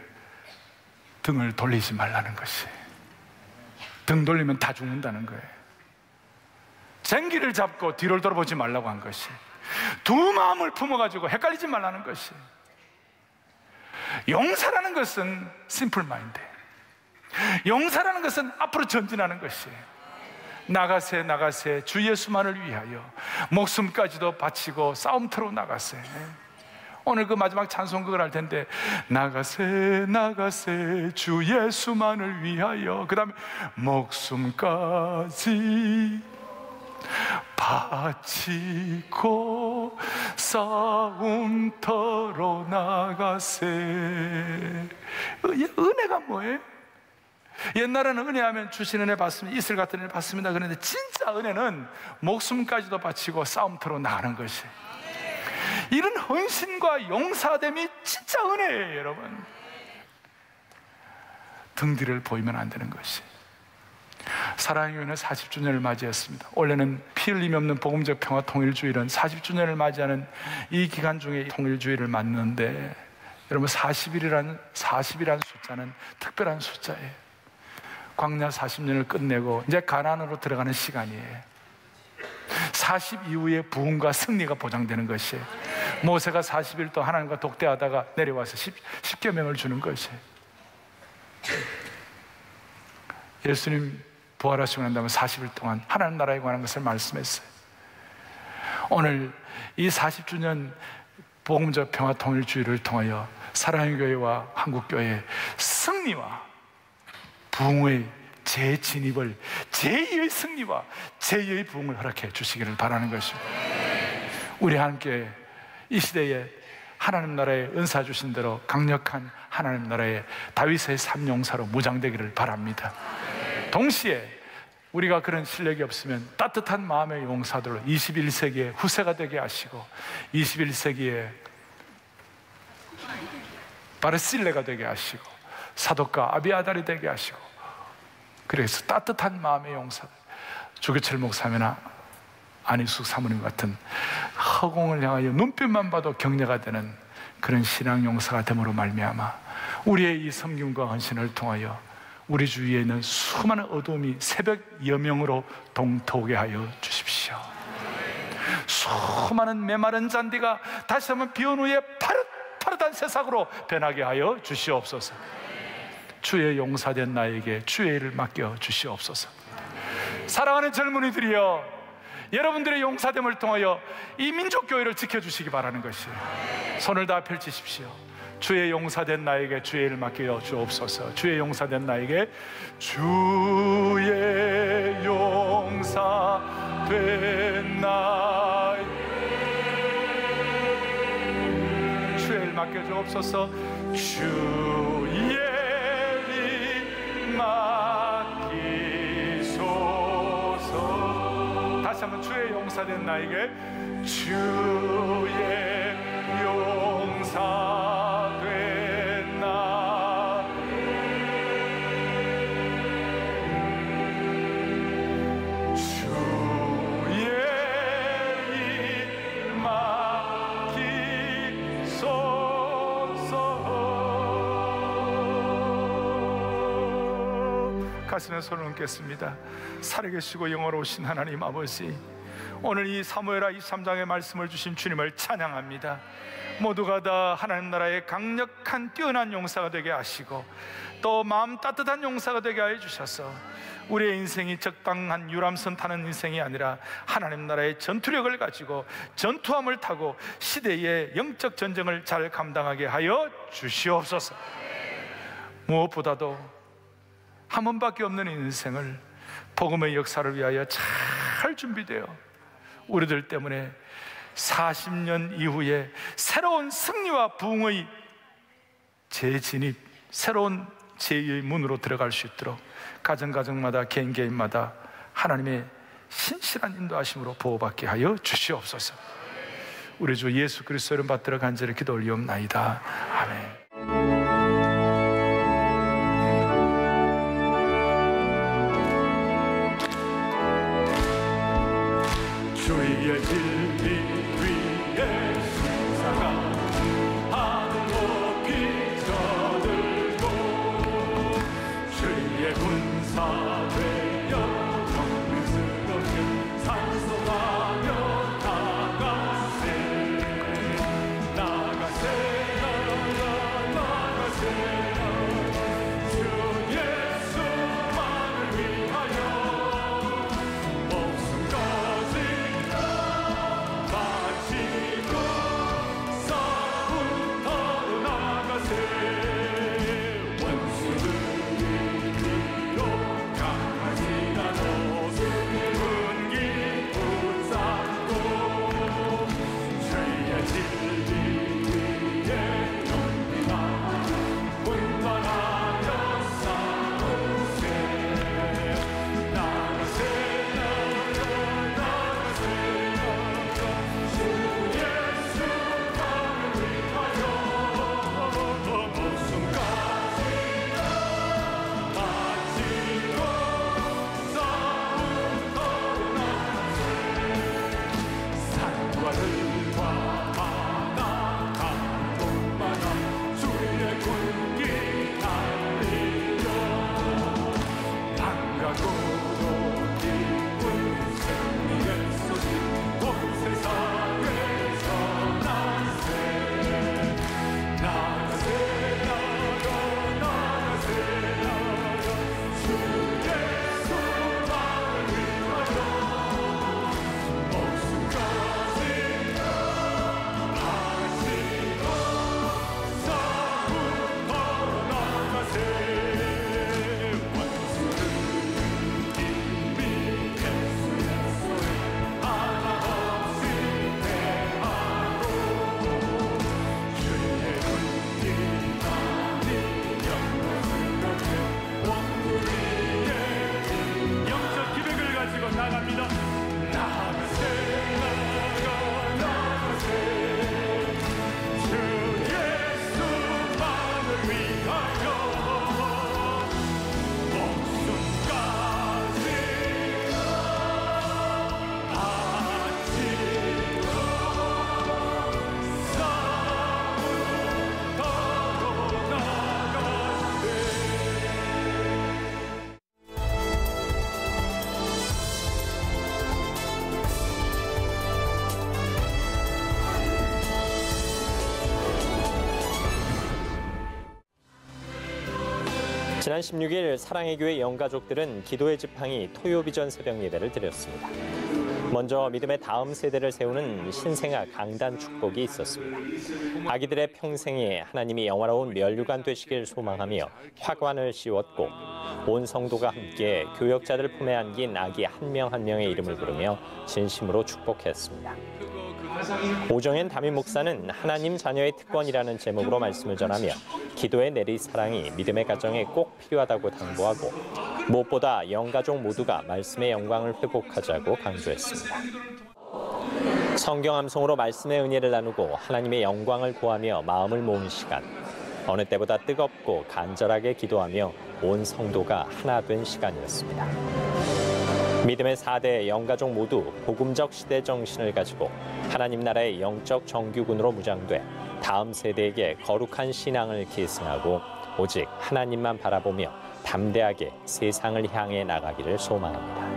등을 돌리지 말라는 것이. 등 돌리면 다 죽는다는 거예요. 쟁기를 잡고 뒤를 돌아보지 말라고 한 것이. 두 마음을 품어가지고 헷갈리지 말라는 것이. 용사라는 것은 심플 마인드. 용사라는 것은 앞으로 전진하는 것이에요. 나가세 나가세 주 예수만을 위하여 목숨까지도 바치고 싸움터로 나가세. 오늘 그 마지막 찬송극을 할 텐데 나가세 나가세 주 예수만을 위하여, 그 다음에 목숨까지 바치고 싸움터로 나가세. 은혜가 뭐예요? 옛날에는 은혜하면 주신 은혜 받습니다, 이슬 같은 은혜 받습니다. 그런데 진짜 은혜는 목숨까지도 바치고 싸움터로 나가는 것이. 이런 헌신과 용사됨이 진짜 은혜예요, 여러분. 등 뒤를 보이면 안 되는 것이. 사랑의 교회는 40주년을 맞이했습니다. 올해는 피 흘림이 없는 복음적 평화 통일주일은 40주년을 맞이하는 이 기간 중에 통일주일을 맞는데, 여러분 40이라는 숫자는 특별한 숫자예요. 광야 40년을 끝내고 이제 가나안으로 들어가는 시간이에요. 40 이후에 부흥과 승리가 보장되는 것이에요. 모세가 40일 동안 하나님과 독대하다가 내려와서 10계명을 주는 것이에요. 예수님 부활하시고 난 다음에 40일 동안 하나님 나라에 관한 것을 말씀했어요. 오늘 이 40주년 복음적 평화통일주의를 통하여 사랑의 교회와 한국교회의 승리와 부흥의 재진입을, 제2의 승리와 제2의 부흥을 허락해 주시기를 바라는 것입니다. 우리 함께 이 시대에 하나님 나라의 은사 주신 대로 강력한 하나님 나라의 다윗의 삼용사로 무장되기를 바랍니다. 동시에 우리가 그런 실력이 없으면 따뜻한 마음의 용사들로 21세기의 후세가 되게 하시고 21세기의 바르실레가 되게 하시고 사독과 아비아달이 되게 하시고, 그래서 따뜻한 마음의 용사들, 주교철 목사님이나 안희숙 사모님 같은 허공을 향하여 눈빛만 봐도 격려가 되는 그런 신앙 용사가 됨으로 말미암아 우리의 이 섬김과 헌신을 통하여 우리 주위에 있는 수많은 어두움이 새벽 여명으로 동토하게 하여 주십시오. 수많은 메마른 잔디가 다시 한번 비온 후에 파릇파릇한 새싹으로 변하게 하여 주시옵소서. 주의 용사된 나에게 주의 일을 맡겨 주시옵소서. 사랑하는 젊은이들이여, 여러분들의 용사됨을 통하여 이 민족교회를 지켜주시기 바라는 것이에요. 손을 다 펼치십시오. 주의 용사된 나에게 주의 일을 맡겨 주옵소서. 주의 용사된 나에게 주의 용사된 나에게 주의 일 맡겨 주옵소서. 주의 일 맡기소서. 다시 한번 주의 용사된 나에게 주의 용사된 나 주의 일 맡기소서. 가슴에 손을 얹겠습니다. 살아계시고 영원하신 하나님 아버지, 오늘 이 사무엘하 23장의 말씀을 주신 주님을 찬양합니다. 모두가 다 하나님 나라의 강력한 뛰어난 용사가 되게 하시고 또 마음 따뜻한 용사가 되게 하여 주셔서 우리의 인생이 적당한 유람선 타는 인생이 아니라 하나님 나라의 전투력을 가지고 전투함을 타고 시대의 영적 전쟁을 잘 감당하게 하여 주시옵소서. 무엇보다도 한 번밖에 없는 인생을 복음의 역사를 위하여 잘 준비되어 우리들 때문에 40년 이후에 새로운 승리와 부흥의 재진입, 새로운 제2의 문으로 들어갈 수 있도록 가정가정마다 개인마다 하나님의 신실한 인도하심으로 보호받게 하여 주시옵소서. 우리 주 예수 그리스도 이름 받들어 간절히 기도 올리옵나이다. 아멘. 주의 진리 위에 신사가 하늘 높이 저들고 주의 군사 되어 정민스럽게 찬송하며 나가세요 주 예수만을 위하여 목숨까지 바치고 싸움터로 나가세. 원수들이 뒤로 강하지 않아 분기 붙잡고 주의 진리 위에 연비나 분발하며 싸우세. 나가세요 주 예수만을 위하여 목숨까지 바치고 싸움터로 나가세. 산과 들과 바다 지난 16일 사랑의 교회 영가족들은 기도의 지팡이 토요비전 새벽 예배를 드렸습니다. 먼저 믿음의 다음 세대를 세우는 신생아 강단 축복이 있었습니다. 아기들의 평생에 하나님이 영화로운 면류관 되시길 소망하며 화관을 씌웠고 온 성도가 함께 교역자들 품에 안긴 아기 한 명 한 명의 이름을 부르며 진심으로 축복했습니다. 오정현 담임 목사는 하나님 자녀의 특권이라는 제목으로 말씀을 전하며 기도의 내리 사랑이 믿음의 가정에 꼭 필요하다고 당부하고 무엇보다 영가족 모두가 말씀의 영광을 회복하자고 강조했습니다. 성경 암송으로 말씀의 은혜를 나누고 하나님의 영광을 구하며 마음을 모은 시간. 어느 때보다 뜨겁고 간절하게 기도하며 온 성도가 하나 된 시간이었습니다. 믿음의 4대 영가족 모두 복음적 시대 정신을 가지고 하나님 나라의 영적 정규군으로 무장돼 다음 세대에게 거룩한 신앙을 계승하고 오직 하나님만 바라보며 담대하게 세상을 향해 나가기를 소망합니다.